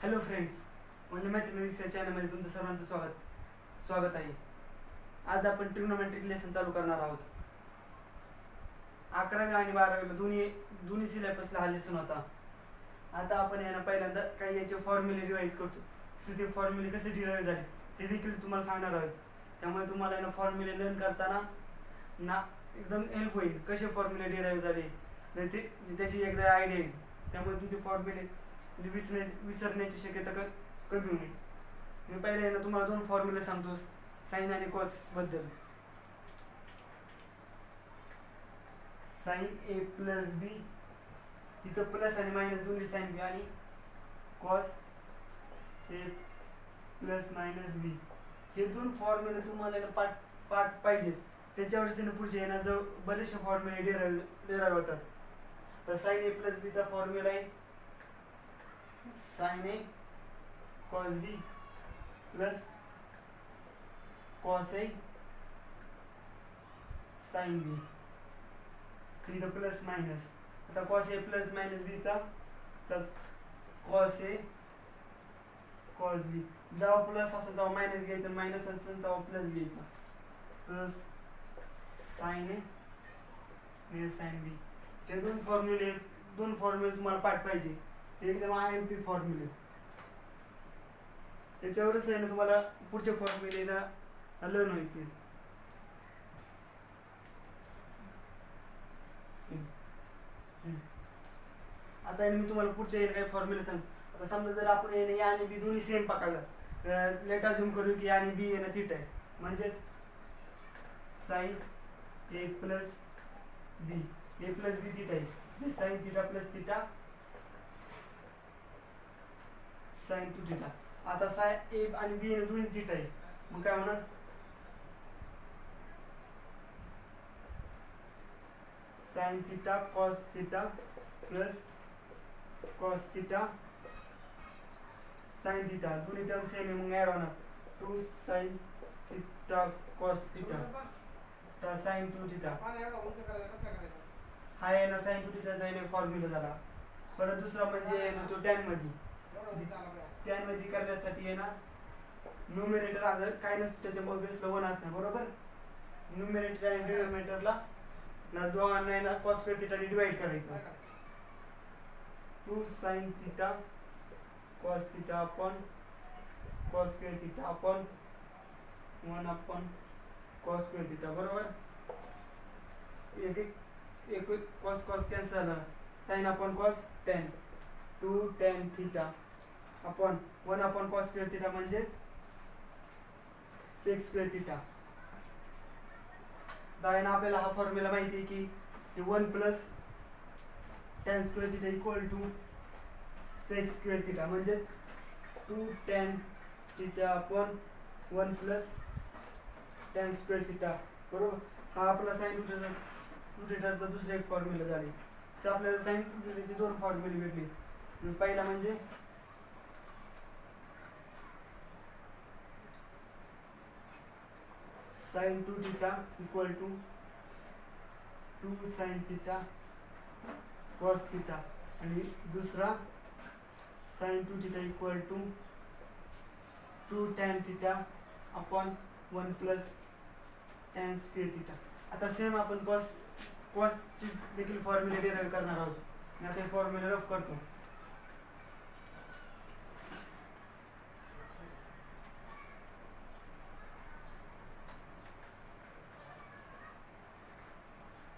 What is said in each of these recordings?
Hello friends, म्हणजे mathematics या चॅनलमध्ये तुमचं सर्वांचं स्वागत आहे. आज आपण ट्रिग्नोमेट्रिक लेसन चालू करणार आहोत. 11वी आणि 12वीला दोन्ही सिलेबसला हा लेसन होता. आता आपण यांना पहिल्यांदा काही याचे फॉर्म्युले रिवाईज करतो. ते फॉर्म्युले कसे डिराईव्ह झाले ते देखील तुम्हाला सांगणार आहोत. त्यामुळे तुम्हाला यांना फॉर्म्युले लर्न करताना ना एकदम हेल्प होईल. कसे फॉर्म्युले डिराईव्ह झाले ते त्याची एकदा आयडिया येईल. त्यामुळे तुमचे फॉर्म्युले विसरण्याची शक्यता कमी होईल. मी पहिले ना तुम्हाला 2 फॉर्म्युले सांगतो साइन आणि कॉस बद्दल. साइन ए प्लस बी, इथं प्लस आणि मायनस दोन्ही साइन बी, आणि कॉस ए प्लस मायनस बी, हे 2 फॉर्म्युले तुम्हाला पाठ पाहिजेच. त्याच्यावरच पुढचे येणार जो बरेचसे फॉर्म्युले डिराईव्ह होतात. तर साइन ए प्लस बीचा फॉर्म्युला आहे sign A cos B plus cos A sine B. इथं प्लस मायनस. आता कॉस ए प्लस मायनस बीचा कॉस ए कॉस बी, जेव्हा प्लस असेल तेव्हा मायनस घ्यायचं, मायनस असेल तेव्हा प्लस घ्यायचा. तर साइन ए साइन बी, हे 2 फॉर्म्युले तुम्हाला पाठ पाहिजे. ते एकदम IMP फॉर्म्युले. त्याच्यावरच आहे ना तुम्हाला पुढच्या फॉर्म्युलेला लर्न होईल. आता मी तुम्हाला पुढच्या काही फॉर्म्युले सांगतो. आता समजा जर आपण ए आणि बी दोन्ही सेम पकडलं, लेट अज्युम करू की आणि बी आहे ना थीटा आहे, म्हणजेच साइन ए प्लस बी थीटा आहे, sign theta plus theta sine 2 theta. आता साइन ए आणि बी दोन्ही थीटा आहे, मग काय होणार? Sign theta cos theta plus cos theta sine theta, दोन्ही टर्म सेम आहे, मग ऍड होणार 2 sine theta cos theta sine 2 theta. हा आहे ना साइन 2 थीटाचा फॉर्म्युला झाला. परत दुसरा म्हणजे तो टॅन मध्ये करण्यासाठी आहे ना न्यूमरेटर अगर काय नसतं त्याच्यामुळे बेसला 1 असणार, बरोबर. न्यूमरेटर आणि डिनोमिनेटरला ना दोघांना ना कॉस स्क्वेअर थीटाने डिवाइड करायचं. 2 sine theta cos theta upon cos square theta upon 1 upon cos square theta, बरोबर. एक कॉस कॅन्सल झाला, sine upon cos tan, 2 tan theta upon 1 upon cos square theta म्हणजेच सेक स्क्वेअर थीटा. दायना आपल्याला हा formula माहिती आहे की 1 plus tan square theta equal to sec square theta, म्हणजेच 2 tan theta upon 1 plus tan square theta, बरोबर. हा आपला साइन 2 थीटाचा दुसरा एक फॉर्म्युला झाले. तर आपल्याला साइन 2 थीटाचे 2 फॉर्म्युले भेटले. पहिला म्हणजे sine 2 theta equal to 2 sine theta cos theta, आणि दुसरा sine 2 theta equal to 2 tan theta upon 1 plus tan square theta. आता सेम आपण कॉस देखील फॉर्म्युले डिराईव्ह करणार आहोत. मी आता हे फॉर्म्युले रफ करतो.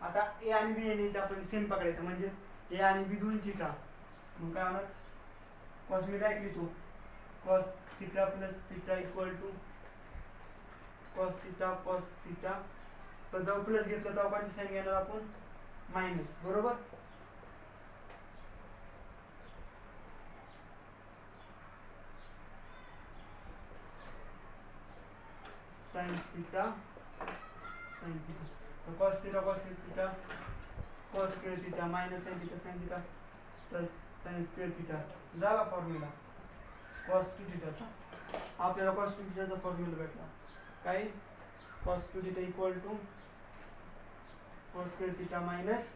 आता ए आणि बी यांनी आपण सेम पकडायचं, म्हणजेच ए आणि बी दोन्ही थीटा. मग काय होणार? कॉस मी डायरेक्ट लिहितो, cos theta plus theta equal to cos theta cos theta. तर जेव्हा प्लस घेतलं तेव्हा कोणती साईन घेणार आपण? मायनस, बरोबर. साइन थीटा तो cos theta cos square theta minus sine theta plus sine square theta झाला फॉर्म्युला कॉस 2 थीटाचा. आपल्याला कॉस 2 थीटाचा फॉर्म्युला भेटला. काय? Cos 2 theta equal to cos square theta minus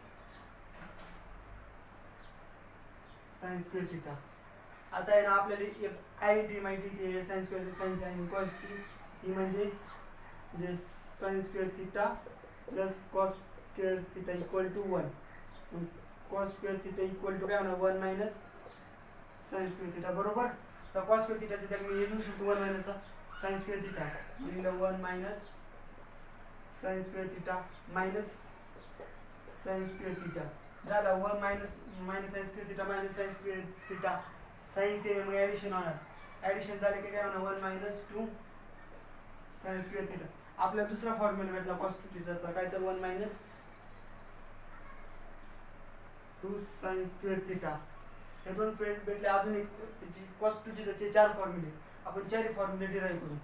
sine square theta. आता आहे ना आपल्याला एक आयडेंटिटी माहिती आहे साइन स्क्वेअर साइन आणि कॉसची, ती म्हणजे sine square theta plus cos square theta equal to 1. Cos square theta equal to काय होणार 1 मायनस साइन स्क्वेअर थिटा बरोबर. तर कॉस स्क्वेअर थिटाच्या जागी मी हे लिहू शकतो 1 मायनस साइन स्क्वेअर थिटा, लिहिलं 1 minus sine square theta minus sine square theta झाला 1 minus sine square theta minus sine square theta. Sine same मग ॲडिशन होणार, ॲडिशन झाले की काय होणार 1 मायनस 2 साइन स्क्वेअर थिटा. आपल्याला दुसरा फॉर्म्युला भेटला कॉस थिटाचा काय तर 1 मायनस 2 साइन स्क्वेअर थिटा. हे दोन भेटले. अजून एक त्याची कॉस थिटाचे 4 फॉर्म्युले, आपण 4 फॉर्म्युले डिराईव्ह करू.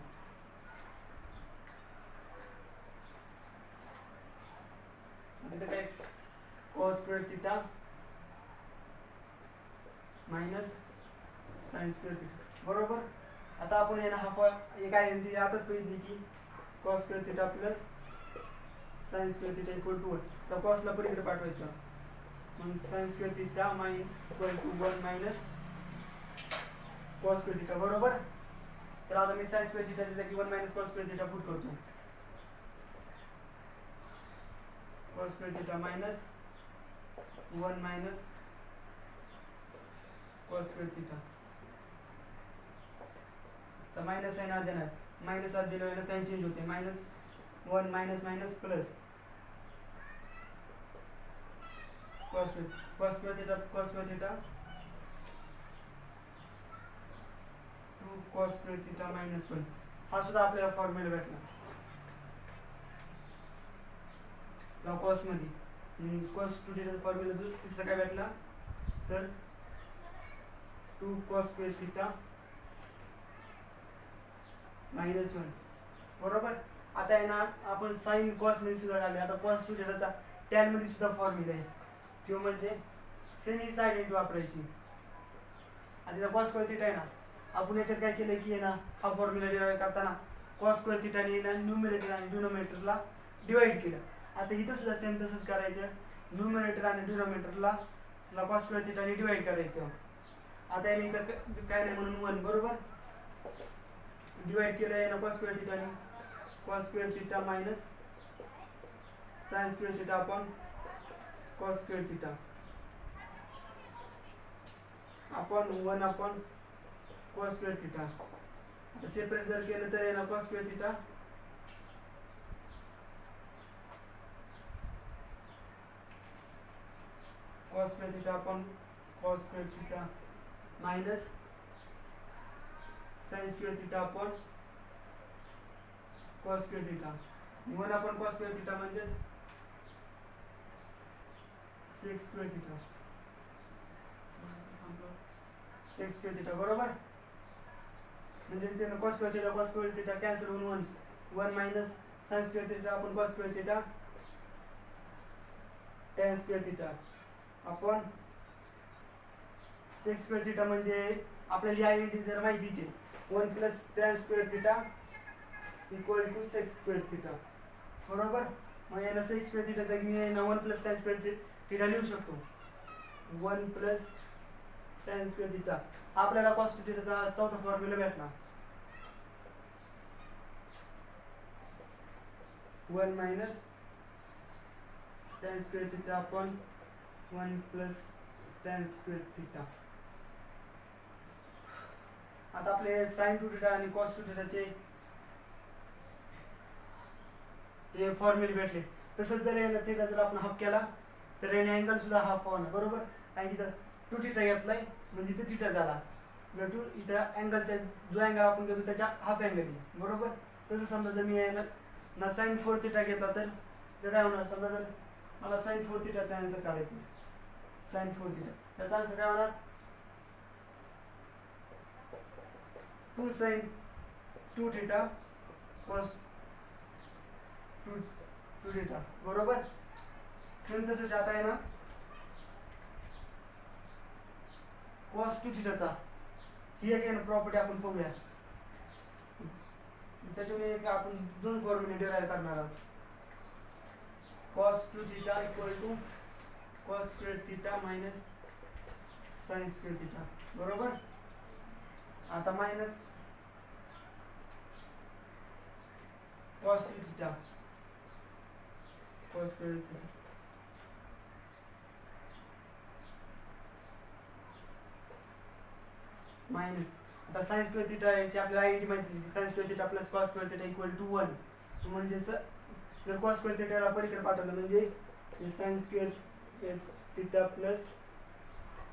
इथे काय cos square theta minus sine square theta बरोबर. आता आपण आहे ना हा एक आयडेंटिटी आताच बघितली की cos square theta plus sine square theta equal to 1. तर कॉसला पलीकडे पाठवायचं, मग sine square theta equal to 1 minus cos square theta बरोबर. तर आता मी साइन स्क्वेअर थिटाच्या जागी 1 minus cos square theta put करतो. Cos square theta minus 1 minus cos square theta. तर मायनस साइन आत देणार, मायनस आत दिल्यावर साइन चेंज होते, minus 1 minus minus plus cos square theta 2 cos square theta minus 1. हा सुद्धा आपल्याला फॉर्म्युला भेटला कॉस मध्ये. कॉस टू थिटाचा फॉर्म्युला तिसरा काय भेटला तर 2 कॉस स्क्वेअर थिटा मायनस 1 बरोबर. आता आहे ना आपण साइन कॉस मध्ये सुद्धा काढले. आता कॉस टू थिटाचा टॅन मध्ये सुद्धा फॉर्म्युला आहे, तो म्हणजे सेमी आयडेंटिटी वापरायची. आणि कॉस स्क्वेअर थिटा आहे ना, आपण याच्यात काय केलं की आहे ना हा फॉर्म्युला डिराईव्ह करताना कॉस स्क्वेअर थिटाने ना न्यूमरेटर आणि डिनोमिनेटरला डिवाइड केलं. आता इथं सुद्धा सेम तसंच करायचं, न्यूमरेटर आणि डिनोमिनेटरला कॉस स्क्वेअर थिटाने डिवाइड करायचं. आता याने इथं काय नाही म्हणून 1 बरोबर. डिवाइड केलं आहे ना कॉस स्क्वेअर थिटाने, cos square theta minus sine square theta upon cos square theta upon 1 upon cos square theta. आता सेपरेट जर केलं तर आहे ना cos square theta upon cos square theta minus sine square theta upon cos square theta. 1 upon cos square theta म्हणजे 6 square theta, 6 square theta बरोबर. म्हणजे cos square theta cancel होऊन 1 minus sine square theta upon cos square theta tan square theta upon 6 square theta. म्हणजे आपल्याला identity जर माहितीच आहे 1 plus tan square theta equal to 6 square theta बरोबर. मग याला 6 स्क्वेअर थिटा जागी मी ना 1 प्लस tan स्क्वेअर थिटा लिहू शकतो, 1 प्लस tan स्क्वेअर थिटा. आपल्याला कॉस थिटाचा चौथा फॉर्म्युला भेटला 1 minus tan square theta upon 1 plus tan square theta. आता आपले साइन टू थिटा आणि कॉस टू थिटाचे हे फॉर्म्युले भेटले. तसंच जर याला थिटा जर आपण हाफ केला तर याने अँगल सुद्धा हाफ होणार बरोबर. आणि इथं 2 थिटा घेतलाय म्हणजे इथं थिटा झाला, इथं अँगलचा जो अँगल आपण घेतो त्याच्या हाफ अँगल आहे बरोबर. तसं समजा जर मी ना साइन 4 थिटा घेतला तर काय होणार, समजा जर मला साइन 4 थिटाचा आन्सर काढायचा, साइन 4 थिटा, त्याचा आन्सर काय होणार 2 साइन 2 थिटा कॉस 2 थिटा बरोबर. सेम तसंच आता आहे ना कॉस 2 थिटाचा ही एक आहे ना प्रॉपर्टी आपण बघूया. त्याच्यामुळे आपण 2 फॉर्म्युले डिराईव्ह करणार आहोत. कॉस 2 theta equal to cos square theta minus sine square theta बरोबर. आता minus cos theta cos square theta minus आता साइन स्क्वेअर थिटा याची आपल्याला आयडेंटिटी माहिती आहे, sine square theta plus cos square theta equal to 1. म्हणजे जर कॉस स्क्वेअर थिटाला पलीकडे पाठवलं म्हणजे sine square theta plus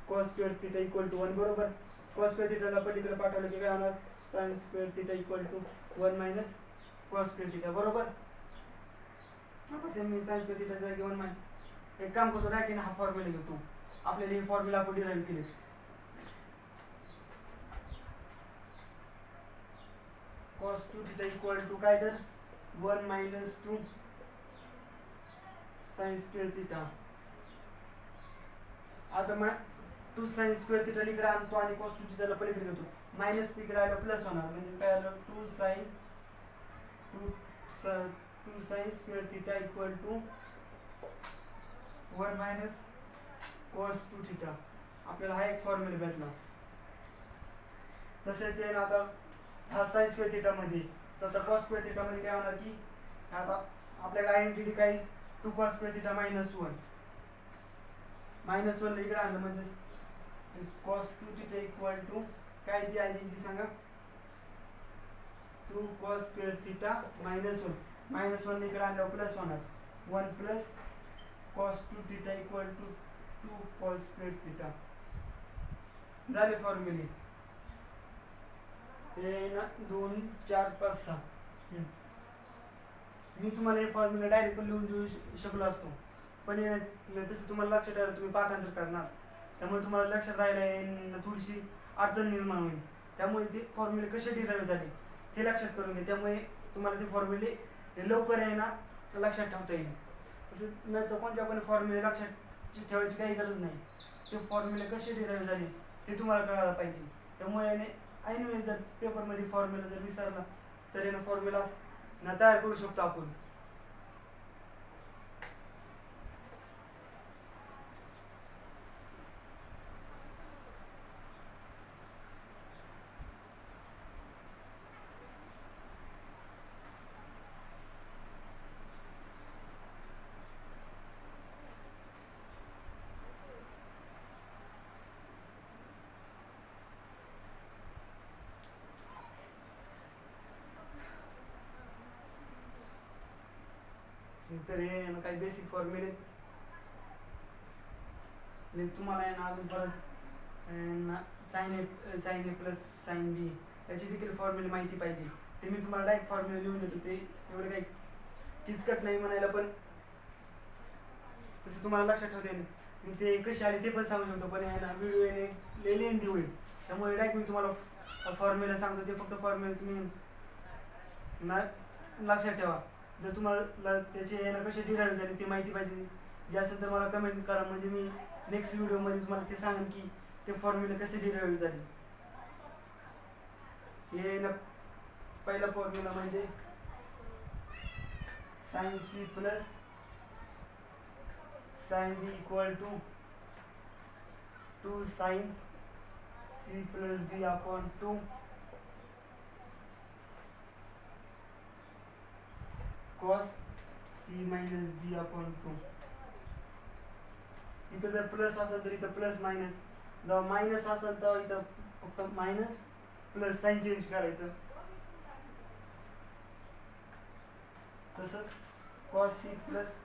cos square theta equal to 1 बरोबर. कॉस स्क्वेअर थिटाला पलीकडे पाठवलं की काय होणार, sine square theta equal to 1 minus cos square theta बरोबर. आता सेम मी साइन स्क्वेअर थिटाच्या जागी 1 मायनस एक काम करतो, डायरेक्ट हा फॉर्म्युला घेतो. आपल्याला ही फॉर्म्युला आपण डिराईव्ह केली. cos 2 theta इक्वल टू काय तर 1 मायनस 2 साइन स्क्वेअर थिटा. आता मग 2 साइन स्क्वेअर थिटा इकडे आणतो आणि cos 2 थिटाला पलीकडे घेतो. मायनस पी इकडे आलं प्लस होणार म्हणजे काय आलं 2 sine square theta equal to 1 minus cos 2 theta. आपल्याला हा एक फॉर्म्युला भेटला. तसेच आहे ना आता हा साइन स्क्वेअर थिटा मध्ये आता cos स्क्वेअर थिटा मध्ये काय होणार की आता आपल्याला आयडेंटिटी काय 2 cos स्क्वेअर थिटा मायनस 1 इकडे आणलं म्हणजे cos 2 थिटा इक्वल टू काय ती आयडेंटिटी सांगा 2 cos स्क्वेअर थिटा मायनस 1 इकडे आणल्यावर प्लस होणार 1 plus cos 2 theta equal to 2 cos square theta. झाले फॉर्म्युले हे ना 2 4 5 6. मी तुम्हाला हे फॉर्म्युला डायरेक्ट पण लिहून देऊ शकलो असतो, पण तसं तुम्हाला लक्षात राहिलं तुम्ही पाठांतर करणार त्यामुळे तुम्हाला लक्षात राहिलं थोडीशी अडचण निर्माण होईल. त्यामुळे ते फॉर्म्युले कसे डिराईव्ह झाले ते लक्षात करून घे. त्यामुळे तुम्हाला ते फॉर्म्युले लवकर आहे ना लक्षात ठेवता येईल. तसं नंतर कोणत्या पण फॉर्म्युले लक्षात ठेवायची काही गरज नाही. ते फॉर्म्युले कसे डिराईव्ह झाले ते तुम्हाला कळायला पाहिजे. त्यामुळे ऐनवेळी जर पेपरमध्ये फॉर्म्युला जर विसरला तर यानं फॉर्म्युला तयार करू शकतो आपण. तर हे काही बेसिक फॉर्म्युले तुम्हाला आहे ना अजून परत साइन ए प्लस साइन बी याची देखील फॉर्म्युले माहिती पाहिजे. ते मी तुम्हाला डायरेक्ट फॉर्म्युले लिहून देतो. ते एवढं काही किचकट नाही म्हणायला, पण तसं तुम्हाला लक्षात ठेवता येईल. मी ते कसे आले ते पण सांगू शकतो, पण आहे ना व्हिडिओ येणे लेंदी होईल. त्यामुळे डायरेक्ट मी तुम्हाला फॉर्म्युला सांगतो. ते फक्त फॉर्म्युला तुम्ही लक्षात ठेवा. जर तुम्हाला त्याचे कसे डिराईव्ह झाले ते माहिती पाहिजे जे असेल तर मला कमेंट करा, म्हणजे मी नेक्स्ट व्हिडिओमध्ये तुम्हाला ते सांगेन की ते फॉर्म्युले कसे डिराईव्ह झाले. हे ना पहिला फॉर्म्युला म्हणजे sine C plus sine D equal to 2 sine C plus D upon 2 cos c minus D upon 2. इथं जर प्लस असेल तर इथं प्लस मायनस, जेव्हा मायनस असेल तर इथं फक्त मायनस प्लस साइन चेंज करायचं. तसंच cos c plus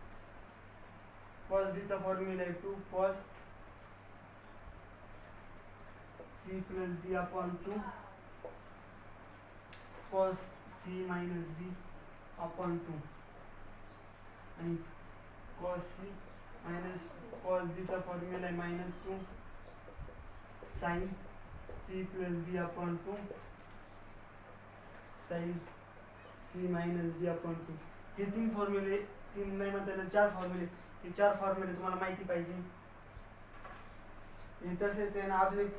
cos d चा फॉर्म्युला आहे 2 cos c plus d upon 2 cos c minus d upon 2 आणि cos c minus cos d चा फॉर्म्युला आहे minus 2 sine c plus d upon 2 sine c minus d upon 2. हे 3 फॉर्म्युले, 3 नाही म्हणता येईल 4 फॉर्म्युले, हे 4 फॉर्म्युले तुम्हाला माहिती पाहिजे. तसेच आहे ना अजून एक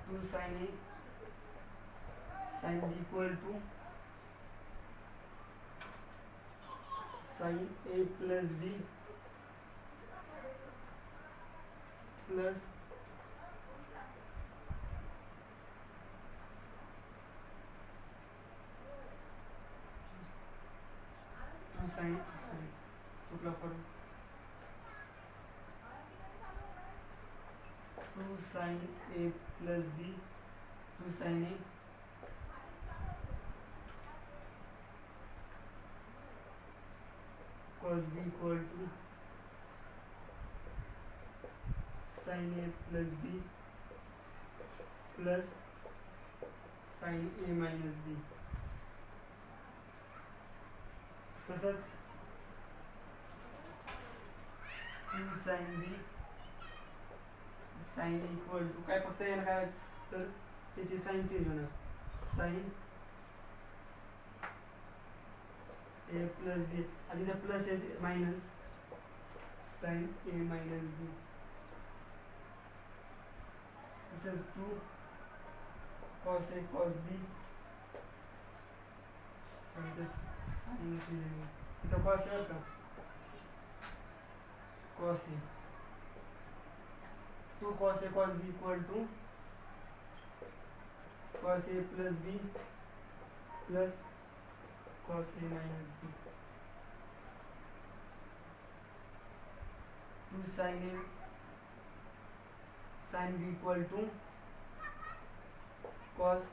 2 sin A sin B equal to sin A plus B plus 2 sin चुकला form 2 sin A plus B 2 sin A cos B equal to sin A plus B plus sin A minus B. तसंच 2 sin B sin equal to काय फक्त याला काय तर त्याची sign change होणार sin A plus B आधी तर प्लस आहे minus sin A minus B. This is 2 cos A cos B. Sorry, this sin इथं cos A का cos A 2 cos A cos B equal to cos A plus B plus cos A minus B. 2 sin A sin B equal to cos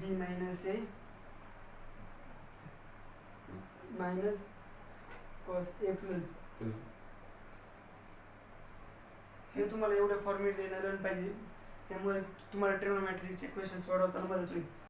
B minus A minus cos A plus हे तुम्हाला एवढे फॉर्म्युले येणार पाहिजे, त्यामुळे तुम्हाला ट्रिग्नोमेट्रीचे question सोडवताना मदत होईल.